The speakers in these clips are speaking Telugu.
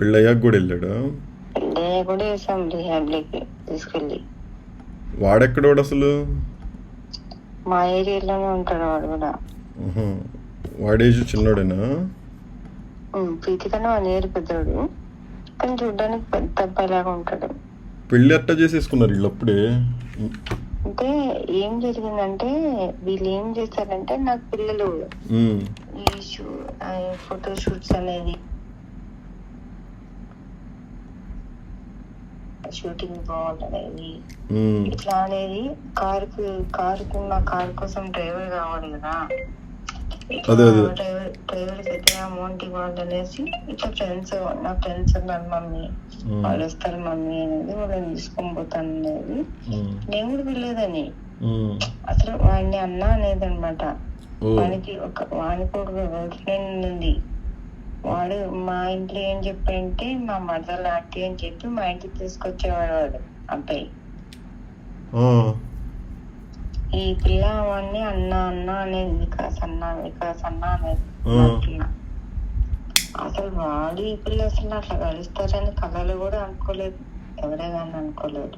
పెళ్ళయ్యాక కూడా వెళ్ళాడా? పెళ్ళయ్యాక కూడా వేసాం రీహాబ్లీకి తీసుకెళ్ళి. వాడెక్కడోడు అసలు? మా ఏరియాలోనే ఉంటాడు వాడు కూడా. ఆహా. వాడేజ్ చిన్నోడేనా? ప్రీతి కన్నా 1 year పెద్దోడు, కానీ చూడడానికి పెద్ద అబ్బాయిలాగా ఉంటాడు. పెళ్ళి అట్టా చేసేసుకున్నారు వీళ్ళు అప్పుడే? అంటే ఏం జరిగిందంటే వీళ్ళు ఏం చేస్తారంటే, నాకు పిల్లలు ఈ ఫోటో షూట్స్ అనేది, షూటింగ్ పోవాలనేది, ఇట్లా అనేది కారుకు నా కారు కోసం డ్రైవర్ కావాలి కదా, డ్రైవర్ అయితే అమౌంట్ ఇవ్వాలనేసి ఇట్లా నా ఫ్రెండ్స్ ఉన్నారు మమ్మీ, వాళ్ళు వస్తారు మమ్మీ అనేది, వాళ్ళని తీసుకొని పోతాను అనేది. నేను కూడా వెళ్ళేదని, అసలు వాడిని అన్న అనేది అనమాట. వానికి ఒక గర్ల్ ఫ్రెండ్ ఉంది. వాడు మా ఇంట్లో ఏం చెప్పంటే మా మదర్ లాంటి అని చెప్పి మా ఇంటికి తీసుకొచ్చేవాడు వాడు అబ్బాయి. ఈ పిల్ల వాడిని అన్న అనేది, వికాస్ అన్న అనేది. అసలు వాడు ఈ పిల్ల అసలు అట్లా కలుస్తారని కళలు కూడా అనుకోలేదు, ఎవరే కానీ అనుకోలేదు.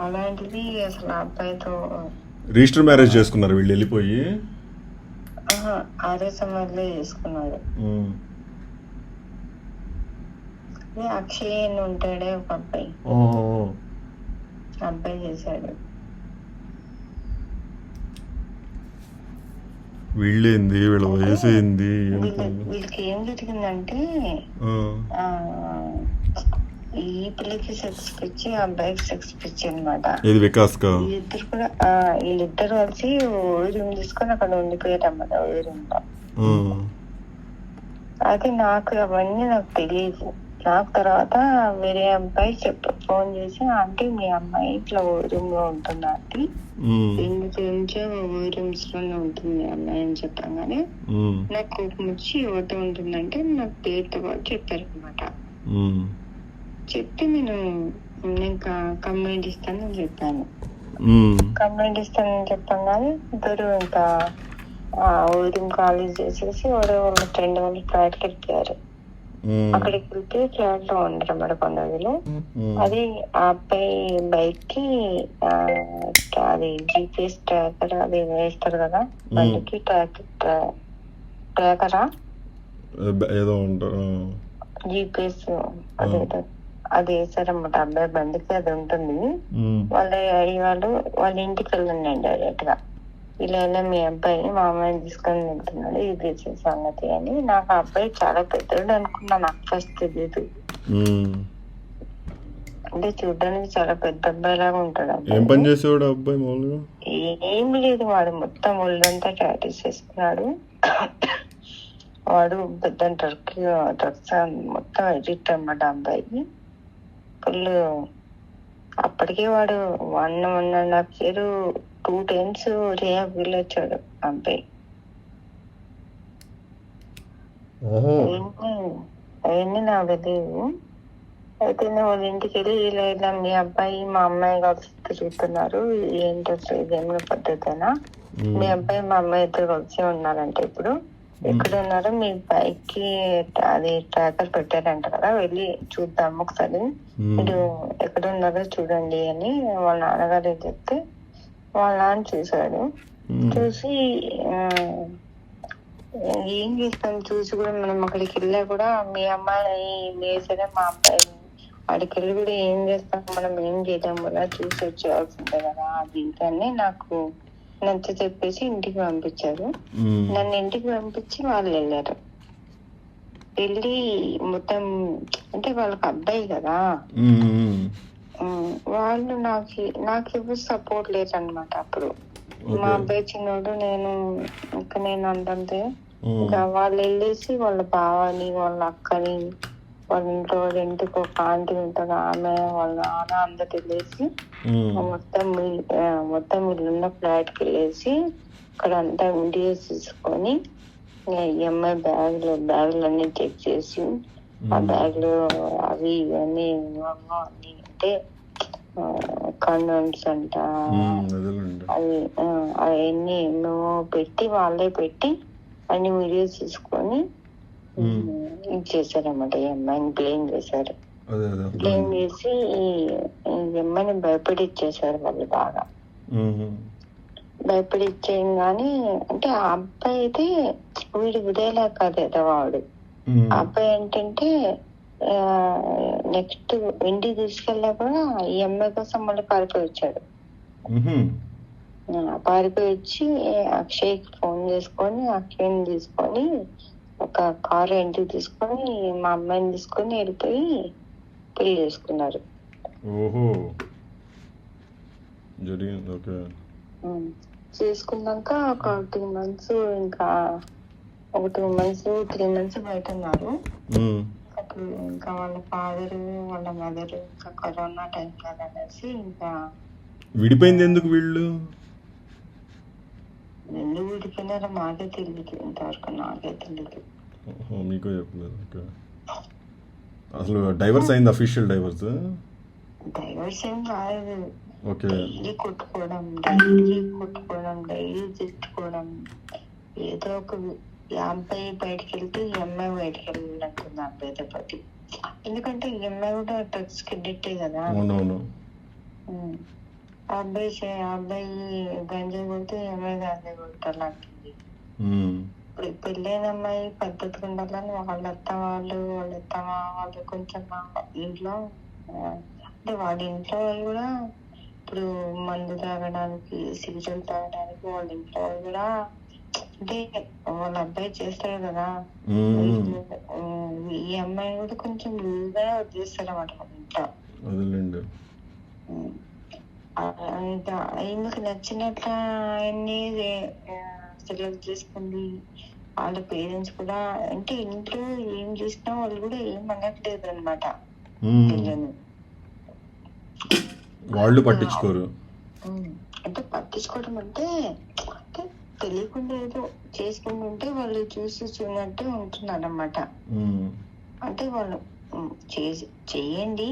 అలాంటిది అసలు అబ్బాయితో రిజిస్టర్ మ్యారేజ్ చేసుకున్నారు వీళ్ళు వెళ్ళిపోయి? ఆరే సమయంలో చేసుకున్నాడు. అక్షయ్ ఉంటాడే ఒక అబ్బాయి, అబ్బాయి చేశాడు. వీళ్ళేంది, వీళ్ళ వయసు ఏంది? వీళ్ళకి ఏం జరిగిందంటే ఈ పిల్లకి సెక్స్ పిచ్చి, అబ్బాయికి సెక్స్ పిచ్చి అనమాట. వీళ్ళిద్దరు కలిసి రూమ్ తీసుకొని అక్కడ ఉండిపోయారు అన్నమాట, రూమ్ లో. అది నాకు అవన్నీ నాకు తెలియదు. నాకు తర్వాత వేరే అబ్బాయి ఫోన్ చేసి, ఆంటీ మీ అమ్మాయి ఇట్లా రూమ్ లో ఉంటుంది ఆంటీ, 2 నుంచో రూమ్స్ లోనే ఉంటుంది మీ అమ్మాయి అని చెప్పగానే నాకు కోపం వచ్చి, ఎవరితో ఉంటుందంటే నాకు పేరుతో పాటు చెప్పారు అనమాట. చెప్తే నేను కంప్లైంట్ ఇస్తానని చెప్పాను. కంప్లైంట్ ఇస్తానని చెప్పగానే ఇద్దరు ఇంకా రూమ్ ఖాళీ చేసేసి వాళ్ళ ఫ్రెండ్ వాళ్ళు ఫ్లాట్కి వెళ్ళిపోయారు. అక్కడికి వెళ్తే ఫ్లాట్ లో ఉండరు అన్నమాట కొండలో. అది ఆ అబ్బాయి బైక్ కి అది GPS ట్రాకర్ అది వేస్తారు కదా బండికి, ట్రాకరా ఏదో GPS అది వేసారన్నమాట అబ్బాయి బండికి. అది ఉంటుంది. వాళ్ళ ఇంటికి వెళ్ళండి డైరెక్ట్ గా, ఇలా మీ అబ్బాయి మా అమ్మాయిని తీసుకొని వెళ్తున్నాడు, ఇది సంగతి అని. నాకు ఆ అబ్బాయి చాలా పెద్దోడు అనుకున్నా, నాకు ఫస్ట్ తెలియదు. అంటే చూడడానికి చాలా పెద్ద అబ్బాయి లాగా ఉంటాడు. ఏం పని చేసేవాడు అబ్బాయి మామూలుగా? ఏం లేదు, వాడు మొత్తం ఒళ్ళంతా టాటూస్ చేసుకున్నాడు. వాడు పెద్ద డ్రగ్స్ మొత్తం ఎడిక్ట్ అన్నమాట అబ్బాయి ఫుల్. అప్పటికే వాడు 1.5 year 2 times రిహాబ్ వెళ్ళొచ్చాడు అబ్బాయి. అవన్నీ నాకు తెలియదు. అయితే వాళ్ళ ఇంటికి వెళ్ళి ఇలా మీ అబ్బాయి మా అమ్మాయి కలిసి తిరుగుతున్నారు, ఏంటి అసలు ఇదేమైనా పద్ధతేనా, మీ అబ్బాయి మా అమ్మాయి ఇద్దరు కలిసి ఉన్నారంటే ఇప్పుడు ఎక్కడ ఉన్నారో, మీ బైక్ కి అది ట్రాకర్ పెట్టారంట కదా, వెళ్ళి చూద్దాం ఒకసారి, మీరు ఎక్కడ ఉన్నారో చూడండి అని వాళ్ళ నాన్నగారు చెప్తే వాళ్ళ నాన్న చూశాడు. చూసి ఏం చేస్తాం, చూసి కూడా మనం అక్కడికి వెళ్ళా కూడా మీ అమ్మాయి వేసరే మా అబ్బాయి, అక్కడికి వెళ్ళి కూడా ఏం చేస్తాం, మనం ఏం చేయలేం కదా, చూసి వచ్చేయాల్సిందే కదా అది కానీ నాకు నచ్చ చెప్పేసి ఇంటికి పంపించారు. నన్ను ఇంటికి పంపించి వాళ్ళు వెళ్ళారు. వెళ్ళి మొత్తం అంటే వాళ్ళకి అబ్బాయి కదా, వాళ్ళు నాకు ఎవరు సపోర్ట్ లేదనమాట అప్పుడు. మా అబ్బాయి చిన్నోడు, నేను అంతంతే. ఇంకా వాళ్ళు వెళ్ళేసి వాళ్ళ బావని వాళ్ళ అక్కని వాళ్ళ ఇంట్లో ఇంటికి ఒక ఆంటీ ఉంటుంది, ఆమె వాళ్ళ నాన్న అందరు వెళ్ళేసి మొత్తం వీళ్ళున్న ఫ్లాట్ కి వెళ్ళేసి అక్కడ అంతా వీడియోస్ తీసుకొని ఈఎంఐ బ్యాగులు అన్ని చెక్ చేసి, ఆ బ్యాగులు అవి ఇవన్నీ అన్ని అంటే కండోమ్స్ అంట అవి అవన్నీ ఎన్నో పెట్టి వాళ్ళే పెట్టి అన్ని వీడియోస్ తీసుకొని ఇది చేశారన్నమాట. ఈ అమ్మాయిని బ్లేమ్ చేశారు. అదే అదే బ్లేమ్ అర్థమైంది. చేసి ఈ అమ్మాయిని భయపడిచ్చేసారు వాళ్ళు బాగా. భయపడిచ్చేయంగానే అంటే ఆ అబ్బాయి అయితే వీడు ఉదయలా కాదు ఎదవాడు. ఆ అబ్బాయి ఏంటంటే నెక్స్ట్ ఇంటికి తీసుకెళ్ళా కూడా ఈ అమ్మాయి కోసం మళ్ళీ పారిపోయి వచ్చాడు. పారిపోయి వచ్చి అక్షయ్కి ఫోన్ చేసుకొని అక్షయ్ని తీసుకొని ఒక కారు ఇంటికి తీసుకొని మా అమ్మాయిని తీసుకొని వెళ్ళిపోయి పెళ్లి చేసుకున్నారు. ఓహో జరిగింది. ఓకే. చేసుకున్నాక ఒక 2 months ఇంకా ఒక 2 months 3 months బయట ఉన్నారు. అప్పుడు ఇంకా వాళ్ళ ఫాదర్ వాళ్ళ మదర్ ఇంకా కరోనా టైం కాదనేసి ఇంకా విడిపోయింది. ఎందుకు వీళ్ళు ఎందుకు విడిపోయినారో మాకే తెలియదు, ఇంతవరకు నాకే తెలియదు. మీకు చెప్పలేదు. ఓకే. అసలు డైవర్స్ అయింది, అఫీషియల్ డైవర్స్? డైవర్స్ ఏం కాదు. ఓకే. డైలీ కొట్టుకోవడం, డైలీ తిట్టుకోవడం, ఏదో ఒక ఈ అబ్బాయి బయటకు వెళ్తే ఈ అమ్మాయి బయటకు వెళ్ళాలంటుంది అబ్బాయితో పాటు. ఎందుకంటే ఈ అమ్మాయి కూడా డ్రగ్స్ కి అడిక్టే కదా. అవునవును. ఆ అబ్బాయి గంజాయి కొడితే ఈ అమ్మాయి గంజాయి కొట్టాలంటుంది. ఇప్పుడు పెళ్ళైన అమ్మాయి పద్ధతిగా ఉండాలని వాళ్ళ అత్త వాళ్ళు కొంచెం ఇంట్లో అంటే వాళ్ళ ఇంట్లో వాళ్ళు కూడా ఇప్పుడు మందు తాగడానికి, సిగరెట్ తాగడానికి వాళ్ళ ఇంట్లో వాళ్ళు కూడా అంటే వాళ్ళ అబ్బాయి చేస్తాడు కదా. ఈ అమ్మాయి కూడా కొంచెం లూజ్గా వదిలేస్తాడు అన్నమాట వాళ్ళ ఇంట్లో. ఇంకా ఈమెకు నచ్చినట్టు ఆయన్ని సెలెక్ట్ చేసుకుంది. వాళ్ళ పేరెంట్స్ కూడా అంటే ఇంట్లో ఏం చేసినా వాళ్ళు కూడా ఏం అనట్లేదు అనమాట పిల్లని. వాళ్ళు పట్టించుకోరు. అంటే పట్టించుకోవడం అంటే తెలియకుండా ఏదో చేసుకుంటుంటే వాళ్ళు చూసి చూడనట్టు ఉంటున్నారు అన్నమాట. అంటే వాళ్ళు చెయ్యండి,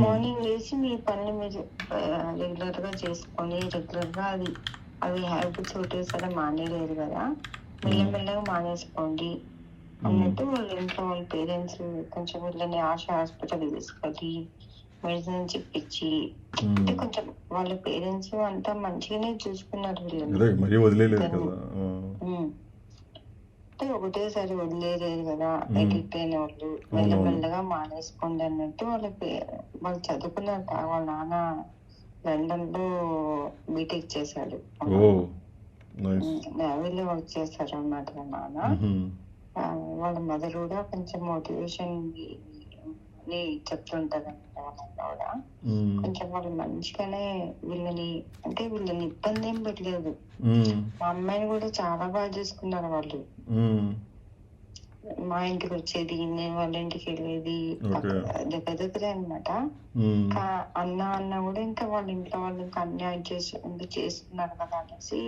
మార్నింగ్ లేచి మీ పనులు మీరు రెగ్యులర్ గా చేసుకొని రెగ్యులర్ గా అవి హ్యాబిట్స్ ఒకటేసారి మానేయలేదు కదా, మెల్లమెల్లగా మానేసుకోండి అన్నట్టు వాళ్ళ ఇంట్లో వాళ్ళ పేరెంట్స్ కొంచెం వీళ్ళని హాస్పిటల్ తీసుకెళ్ళి మెడిసిన్ చెప్పించి అంటే కొంచెం వాళ్ళ పేరెంట్స్ అంతా మంచిగానే చూసుకున్నారు వీళ్ళని. అంటే ఒకటేసారి వదిలేదు కదా, ఎడిక్ట్ అయిన వాళ్ళు మెల్లమెల్లగా మానేసుకోండి అన్నట్టు వాళ్ళు చదువుకున్నారు. వాళ్ళ నాన్న లండన్ లో బీటెక్ చేశాడు, నేవీలో వర్క్ చేశారు అన్నమాట వాళ్ళ నాన్న. వాళ్ళ మదర్ కూడా కొంచెం మోటివేషన్ చెప్తుంటది అన్నమాట. వాళ్ళ కూడా కొంచెం వాళ్ళు మంచిగానే వీళ్ళని ఇబ్బంది ఏం పెట్టలేదు. మా అమ్మాయిని కూడా చాలా బాగా చూసుకున్నారు వాళ్ళు. మా ఇంటికి వచ్చేది, నేను వాళ్ళ ఇంటికి వెళ్ళేది, దగ్గరే అనమాట. అన్న కూడా ఇంకా వాళ్ళ ఇంట్లో వాళ్ళు ఇంకా అన్యాయం చేస్తున్నారు కదా అనేసి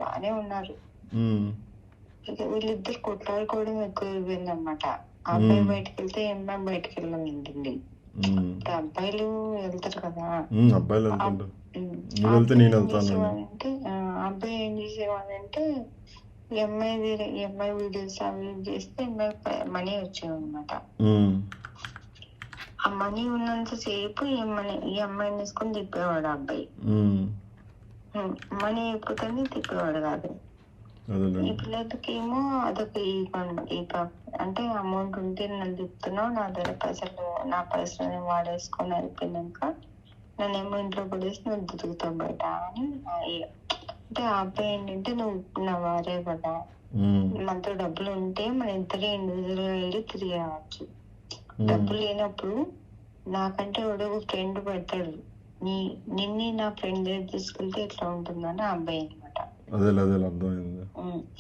బానే ఉన్నారు. వీళ్ళిద్దరు కొట్లాడుకోవడం ఎక్కువ అయిపోయింది అనమాట. అబ్బాయి బయటకు వెళ్తే అమ్మాయి బయటకు వెళ్ళాలంటుంది. అబ్బాయిలు వెళ్తారు కదా, అబ్బాయి ఏం చేసేవాడంటే ఈ అమ్మాయి వీడియోస్ అవి చేస్తే మనీ వచ్చేవి అనమాట. ఆ మనీ ఉన్నంత సేపు ఈ అమ్మాయిని తీసుకొని తిప్పేవాడు అబ్బాయి. మనీ అయిపోతుంది తిప్పేవాడు కాదు. ఈ పిల్లలకి ఏమో అదొక అంటే అమౌంట్ ఉంటే నన్ను తిప్పుతున్నావు, నా దగ్గర నా పైసలు వాడేసుకొని అయిపోయినాక నన్నేమో ఇంట్లో పడేసి నువ్వు తిరుగుతావు బయట అని. అంటే ఆ అబ్బాయి ఏంటంటే నువ్వు నా వారే కదా, మనతో డబ్బులు ఉంటే మన ఇద్దరే ఇండివిజువల్ గా వెళ్ళి తిరిగి రావచ్చు. డబ్బులు లేనప్పుడు నాకంటే ఎవడో ఒక ఫ్రెండ్ పెడతాడు, నిన్ను నా ఫ్రెండ్ దగ్గర తీసుకెళ్తే ఎట్లా ఉంటుందని ఆ అబ్బాయి అనమాట.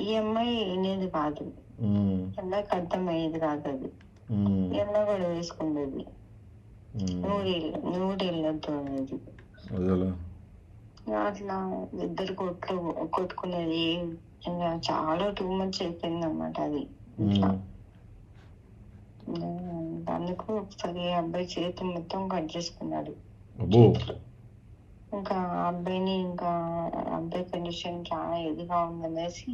ఈ అమ్మాయి వినేది కాదు, అమ్మాయికి అర్థమయ్యేది కాదు. అది ఈ అమ్మాయి కూడా వేసుకునేది, నువ్వు వెళ్ళొద్దు అనేది. అట్లా ఇద్దరు కొట్టుకునేది ఇంకా చాలా 2 months అయిపోయింది అనమాట. అది అందుకు ఒకసారి అబ్బాయి చేతి మొత్తం కట్ చేసుకున్నాడు. ఇంకా అబ్బాయి కండిషన్ చాలా ఇదిగా ఉందనేసి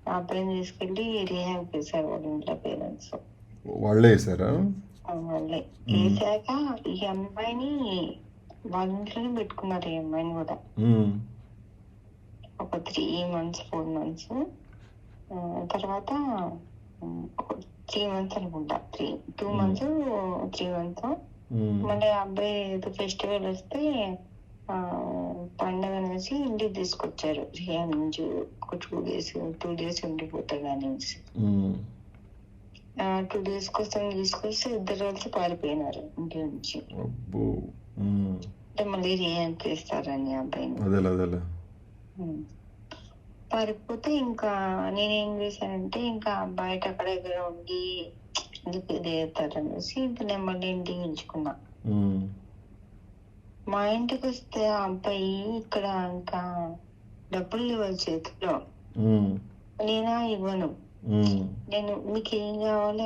ఆ అబ్బాయిని తీసుకెళ్ళి రీహాబ్ చేశారు వాళ్ళ ఇంట్లో పేరెంట్స్. వాళ్ళే వేసారా? వాళ్ళే వేసాక ఈ అమ్మాయిని వాళ్ళ ఇంట్లోనే పెట్టుకున్నారు, ఈ అమ్మాయిని కూడా ఒక 3 months 4 months. తర్వాత 3 months అనుకుంటా, 2 months 3 months. మళ్ళీ ఆ అబ్బాయి ఏదో ఫెస్టివల్ వస్తే పండగ అనేసి ఇంటికి తీసుకొచ్చారు రియా నుంచి. ఒక 2 days ఉండిపోతాడు అనేసి 2 days కోసం తీసుకొస్తే ఇద్దరు కలిసి పారిపోయినారు ఇంటి నుంచి. అంటే మళ్ళీ రియా చేస్తారని అబ్బాయిని. పారిపోతే ఇంకా నేనేం చేశానంటే ఇంకా బయట అక్కడ దగ్గర ఉండి ఎందుకు ఇది అవుతారనేసి ఇంకా నేను మళ్ళీ ఇంటికి ఉంచుకున్నా. మా ఇంటికి వస్తే ఆ అబ్బాయి ఇక్కడ ఇంకా డబ్బులు ఇవ్వాలి చేతిలో, నేనా ఇవ్వను. నేను మీకు ఏం కావాలి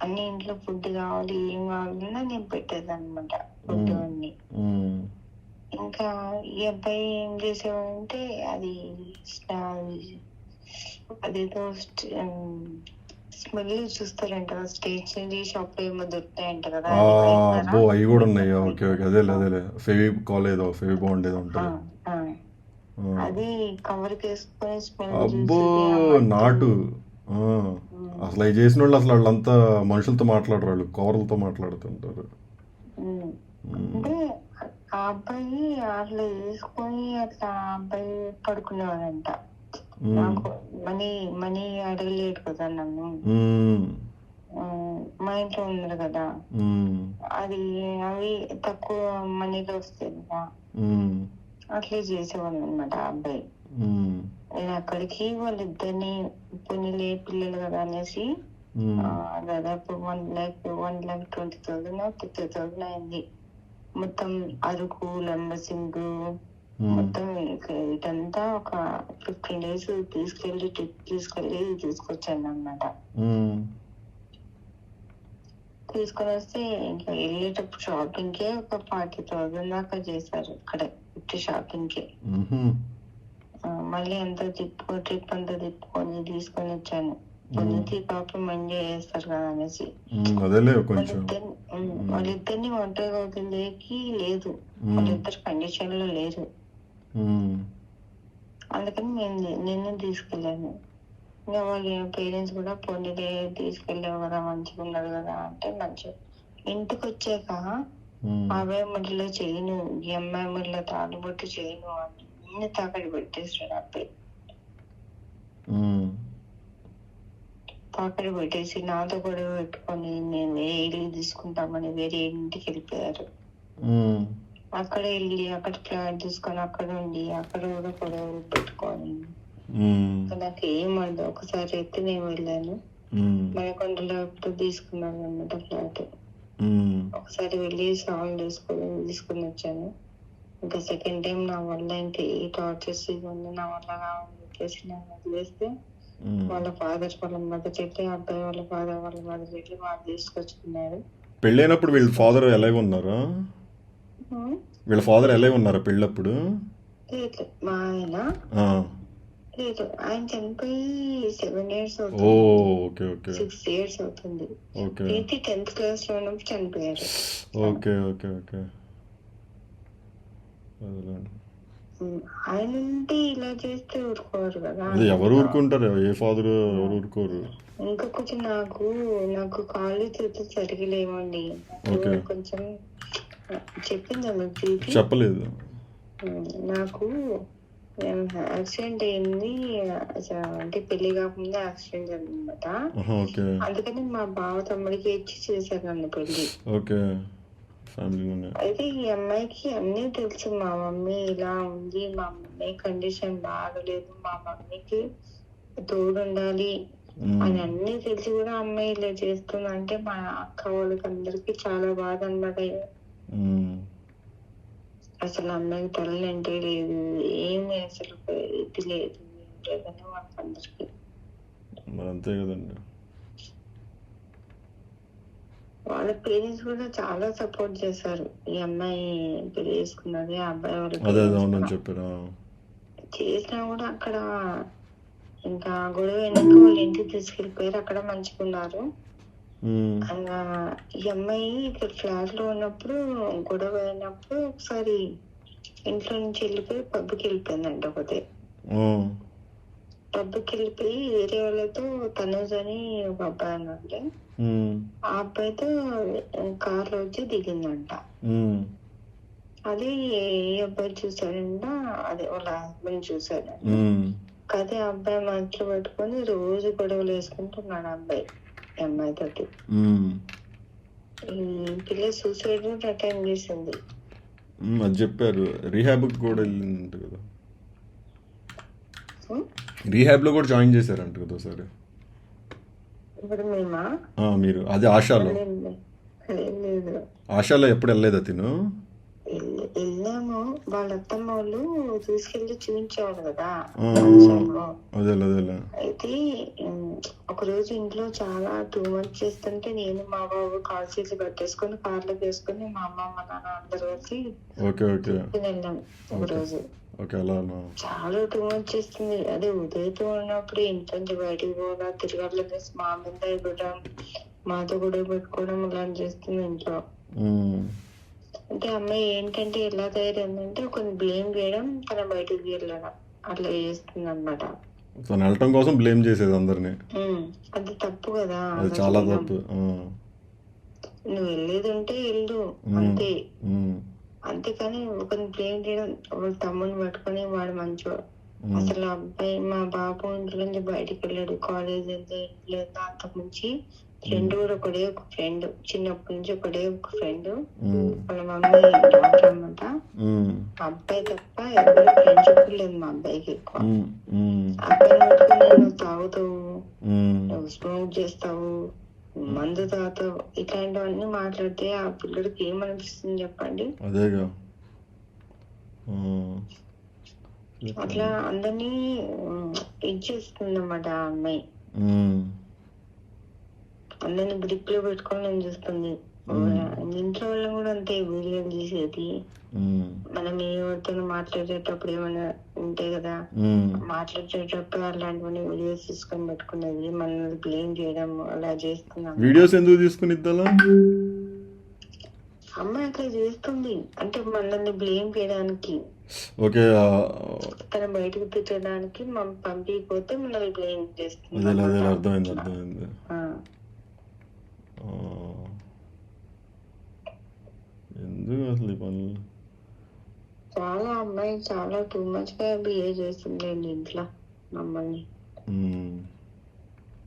అన్ని ఇంట్లో ఫుడ్ కావాలి, ఏం కావాలన్నా నేను పెట్టేది అనమాట ఫుడ్ అన్ని. ఇంకా ఈ అబ్బాయి ఏం చేసేవాడంటే అదేదో స్మెల్ చూస్తారంట, స్టేషనరీ షాప్ లో ఏమో దొరుకుతాయంట కదా. అవి కూడా ఉన్నాయి. ఓకే ఓకే, అదేలే ఫెవికాల్ ఏదో ఫెవిబాండ్ ఏదో ఉంటుంది. అది కవర్ వేసుకొని స్మెల్. అబ్బో నాటు. అసలు అవి చేసిన వాళ్ళు అసలు వాళ్ళంతా మనుషులతో మాట్లాడరు, వాళ్ళు కవర్లతో మాట్లాడుతుంటారు. అంటే ఆ అబ్బాయి అట్లా వేసుకొని అట్లా అబ్బాయి పడుకునేవాడంట. నాకు మనీ అడగలేడు కదా నన్ను, మా ఇంట్లో ఉన్నారు కదా, అవి తక్కువ మనీలో వస్తాయి కదా, అట్లే చేసేవాడు అనమాట ఆ అబ్బాయి. నేను అక్కడికి వాళ్ళిద్దరిని పొన్నిలే పిల్లలు కదా అనేసి దాదాపు 1,20,000 50,000 అయింది. మొత్తం అరకు, లంబసింగ్ మొత్తం ఇదంతా ఒక 15 days తీసుకెళ్ళి తీసుకొచ్చాను అన్నమాట. తీసుకొని వస్తే ఇంకా వెళ్ళేటప్పుడు షాపింగ్ కే ఒక 40,000 దాకా చేశారు అక్కడే షాపింగ్ కే. మళ్ళీ అంతా ట్రిప్ అంతా తిప్పుకొని తీసుకొని వచ్చాను. పాపం ఎంజాయ్ చేస్తారు కదా అనేసి వాళ్ళిద్దరిని ఒంటరిగా వదిలేకి లేదు, వాళ్ళిద్దరు కండిషన్ లో లేరు. అందుకని నేను తీసుకెళ్ళాను. ఇంకా వాళ్ళ పేరెంట్స్ కూడా పొందిలే తీసుకెళ్ళావు కదా, మంచిగా ఉన్నారు కదా అంటే మంచిగా. ఇంటికి వచ్చాక అబ్బాయి మడిలో చేయను, ఈ అమ్మాయి మడిలో తాళుబొట్టు చేయను అన్ని తాకడి పెట్టేసాడు అబ్బాయి. తాకడి పెట్టేసి నాతో గొడవ పెట్టుకొని నేను ఏ ఇల్లు తీసుకుంటామని వేరే ఇంటికి వెళ్ళిపోయారు. అక్కడ వెళ్ళి అక్కడ ఫ్లాట్ తీసుకొని అక్కడ ఉండి అక్కడ కూడా గొడవలు పెట్టుకొని నాకు ఏమండదు. ఒకసారి అయితే నేను వెళ్ళాను, మనకొండలో తీసుకున్నాను అన్నమాట ఫ్లాట్. ఒకసారి వెళ్ళి సాల్వ్ తీసుకుని వచ్చాను. ఇంకా సెకండ్ టైం నా వల్ల ఇంకా ఏ టార్చర్స్ ఇవ్వండి నా వల్ల కావాలని చెప్పేసి నేను వదిలేస్తే వాళ్ళ ఫాదర్ వాళ్ళ మదర్ చెట్టు, అబ్బాయి వాళ్ళ మదర్ చెట్టు వాళ్ళు తీసుకొచ్చుకున్నారు. పెళ్ళైనప్పుడు వీళ్ళ ఫాదర్ ఎలాగ ఉన్నారా? వీళ్ళ ఫాదర్ ఎలాగ ఉన్నారా పెళ్ళప్పుడు? మా ఆయన లేదు, ఆయన చనిపోయి 7 years అవుతుంది. 6 years అవుతుంది. 10th class లో ఉన్నప్పుడు చనిపోయారు. ఆయన ఉంటే ఇలా చేస్తే ఊరుకోరు కదా. ఎవరు ఊరుకుంటారు? ఏ ఫాదర్ ఎవరు ఊరుకోరు? ఇంకా కొంచెం నాకు కాళ్ళు చేతులు సరిగా లేవండి. కొంచెం చెప్పిందా మీకు? చెప్పలేదు. నాకు యాక్సిడెంట్ అయింది, అంటే పెళ్లి కాకముందే యాక్సిడెంట్ అన్నమాట. అందుకని మా బావ తమ్ముడికి ఇచ్చి చేశారు నన్ను పెళ్లి. అయితే ఈ అమ్మాయికి అన్నీ తెలుసు, మా మమ్మీ ఇలా ఉంది, మా మమ్మీ కండిషన్ బాగలేదు, మా మమ్మీకి తోడు ఉండాలి అని అన్ని తెలిసి కూడా అమ్మాయి ఇలా చేస్తుంది అంటే మా అక్క వాళ్ళకి అందరికి చాలా బాధ అన్నమాట. అసలు అమ్మాయికి తల్లి అంటే లేదు, ఏమి అసలు ఇది లేదు లేదని వాళ్ళకి అందరికి. అంతే కదండి. వాళ్ళ పేరెంట్స్ కూడా చాలా సపోర్ట్ చేశారు. ఈ అమ్మాయి పెళ్లి చేసుకున్నది, ఆ అబ్బాయి వాళ్ళు చేసినా కూడా అక్కడ ఇంకా గొడవ అయినాక వాళ్ళ ఇంటికి తీసుకెళ్ళిపోయారు, అక్కడ మంచుకున్నారు. ఇంకా ఈ అమ్మాయి ఇక్కడ ఫ్లాట్ లో ఉన్నప్పుడు గొడవ అయినప్పుడు ఒకసారి ఇంట్లో నుంచి వెళ్ళిపోయి పబ్కి వెళ్ళిపోయిందంట. ఒకటే పబ్కి వెళ్ళిపోయి వేరే వాళ్ళతో తనూజ్ అని ఒక అబ్బాయి అన్నట్టు ఆ అబ్బాయితో కార్ లో వచ్చి దిగిందంట. అది ఏ అబ్బాయి చూసాడంట, అదే వాళ్ళ హస్బెండ్ చూసాడు. అదే అబ్బాయి మనసులో పెట్టుకొని రోజు గొడవలు వేసుకుంటున్నాడు అబ్బాయి అమ్మాయి తోటి. ఈ పిల్ల సూసైడ్ అటెండ్ చేసింది. అది చెప్పారు. రీహాబ్ కూడా వెళ్ళిందంట కదా, రీహాబ్ లో కూడా జాయిన్ చేశారంట కదా ఒకసారి. ఇప్పుడు మేమా మీరు అదే ఆశాలో లేదు, ఆశాలో ఎప్పుడు వెళ్ళలేదా తిను? వెళ్ళాము, వాళ్ళ అత్తమ్మ వాళ్ళు తీసుకెళ్లి చూపించేవాడు కదా. అయితే ఒక రోజు ఇంట్లో చాలా టూ మంత్స్ చేస్తుంటే నేను మా బాబు కాల్ చేసి పెట్టేసుకొని కార్లో వేసుకొని మా అమ్మ మా నాన్న అందరు కలిసి వెళ్ళాం. ఒక రోజు చాలా టూ మంత్స్ చేస్తుంది. అదే ఉదయతో ఉన్నప్పుడు ఇంటి బయటికి పోగా తిరగట్ల మా మీద ఇవ్వడం, మాతో గొడవ పెట్టుకోవడం ఇలాంటి చేస్తుంది ఇంట్లో. అంటే అమ్మాయి ఏంటంటే ఎలా తయారైందంటే ఒక బ్లేమ్ చేయడం, తన బయటకు వెళ్ళడం అట్లా చేస్తుంది అనమాట. తను వెళ్ళటం కోసం బ్లేమ్ చేసేది అందరినీ. అది తప్పు కదా, చాలా తప్పు. నువ్వు వెళ్ళేది ఉంటే వెళ్ళు అంతే, అంతేకాని ఒకరిని బ్లేమ్ చేయడం. వాళ్ళ తమ్ముని పట్టుకొని వాడు మంచివాడు, అసలు అబ్బాయి మా బాబు ఇంట్లో నుంచి బయటకు వెళ్ళాడు, కాలేజ్ వెళ్తే లేదు. అంతకు మించి ఫ్రెండ్ కూడా ఒకడే ఒక ఫ్రెండ్, చిన్నప్పటి నుంచి ఒకడే ఒక ఫ్రెండ్. వాళ్ళ మమ్మీ డాక్టర్ అన్నమాట. అబ్బాయి తప్ప ఎవరు ఫ్రెండ్షిప్ లేదు మా అబ్బాయికి ఎక్కువ. అబ్బాయి పట్టుకుని నువ్వు తాగుతావు, నువ్వు స్మోక్ చేస్తావు, మందు తాగుతావు, ఇట్లాంటివన్నీ మాట్లాడితే ఆ పిల్లడికి ఏమనిపిస్తుంది చెప్పండి? అదేగా అట్లా అందరినీ ఇచ్చేస్తుంది అన్నమాట ఆ అమ్మాయి. అందరిని గ్రిప్ లో పెట్టుకొని నేను చూస్తుంది. ఇంట్లో వాళ్ళని కూడా అంతే వీడియోలు తీసేది. మనం ఎవరితో మాట్లాడేటప్పుడు ఏమైనా ఉంటాయి కదా, మాట్లాడేటప్పుడు అలాంటివన్నీ వీడియోస్ తీసుకొని పెట్టుకునేది, మనల్ని బ్లేమ్ చేయడం అలా చేస్తున్నాం. వీడియోస్ ఎందుకు తీసుకుని అమ్మాయి అట్లా చేస్తుంది అంటే మనల్ని బ్లేమ్ చేయడానికి. ఓకే, తన బయటకు తిట్టడానికి పంపిపోతే మనల్ని బ్లేమ్ చేస్తుంది. అర్థమైంది. ఎందుకు అసలు ఈ పనులు? చాలా అమ్మాయి చాలా టూ మచ్ గా బిహేవ్ చేస్తుంది ఇంట్లో మమ్మల్ని.